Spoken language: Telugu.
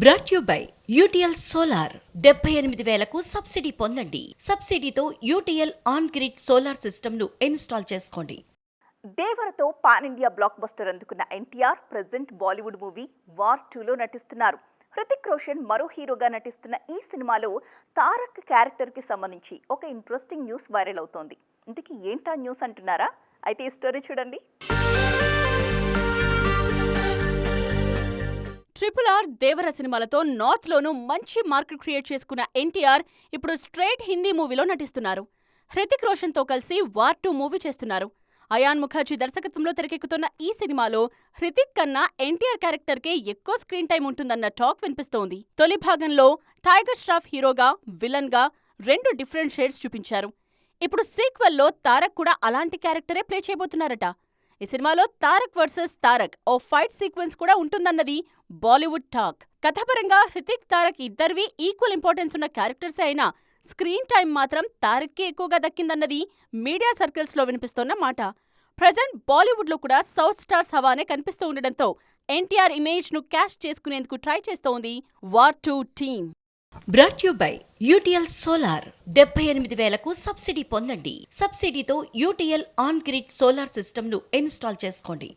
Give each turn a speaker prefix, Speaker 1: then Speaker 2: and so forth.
Speaker 1: Brought you by UTL solar 78,000కు సబ్సిడీ పొందండి. సబ్సిడీతో UTL on grid solar system ను ఇన్స్టాల్ చేసుకోండి.
Speaker 2: దేవరతో పాన్ ఇండియా బ్లాక్ బస్టర్ అందుకున్న NTR present Bollywood movie War 2లో నటిస్తున్నారు. హృతిక్ రోషన్ మరో హీరోగా నటిస్తున్న ఈ సినిమాలో తారక్ క్యారెక్టర్కి సంబంధించి ఒక ఇంట్రెస్టింగ్ న్యూస్ వైరల్ అవుతోంది. ఇంతకీ ఏంటా న్యూస్ అంటున్నారా? అయితే ఈ స్టోరీ చూడండి.
Speaker 3: RRR దేవర సినిమాలతో నార్త్ లోనూ మంచి మార్కెట్ క్రియేట్ చేసుకున్న ఎన్టీఆర్ ఇప్పుడు స్ట్రైట్ హిందీ మూవీలో నటిస్తున్నారు. హృతిక్ రోషన్ తో కలిసి వార్ 2 మూవీ చేస్తున్నారు. అయాన్ ముఖర్జీ దర్శకత్వంలో తెరకెక్కుతున్న ఈ సినిమాలో హృతిక్ కన్నా ఎన్టీఆర్ క్యారెక్టర్ కే ఎక్కువ స్క్రీన్ టైం ఉంటుందన్న టాక్ వినిపిస్తోంది. తొలి భాగంలో టైగర్ ష్రాఫ్ హీరోగా, విలన్ గా 2 డిఫరెంట్ షేడ్స్ చూపించారు. ఇప్పుడు సీక్వెల్లో తారక్ కూడా అలాంటి క్యారెక్టరే ప్లే చేయబోతున్నారట. ఈ సినిమాలో తారక్ వర్సెస్ తారక్ ఓ ఫైట్ సీక్వెన్స్ కూడా ఉంటుందన్నది బాలీవుడ్ టాక్. కథాపరంగా హృతిక్, తారక్ ఇద్దరివి ఈక్వల్ ఇంపార్టెన్స్ ఉన్న క్యారెక్టర్సే అయినా స్క్రీన్ టైం మాత్రం తారక్కే ఎక్కువగా దక్కిందన్నది మీడియా సర్కిల్స్ లో వినిపిస్తోన్న మాట. ప్రజెంట్ బాలీవుడ్ లో కూడా సౌత్ స్టార్స్ హవానే కనిపిస్తూ ఉండడంతో ఎన్టీఆర్ ఇమేజ్ ను క్యాష్ చేసుకునేందుకు ట్రై చేస్తోంది War 2 team.
Speaker 1: Brought you by UTL solar 78,000కు సబ్సిడీ పొందండి. సబ్సిడీతో UTL on grid solar system ను ఇన్స్టాల్ చేసుకోండి.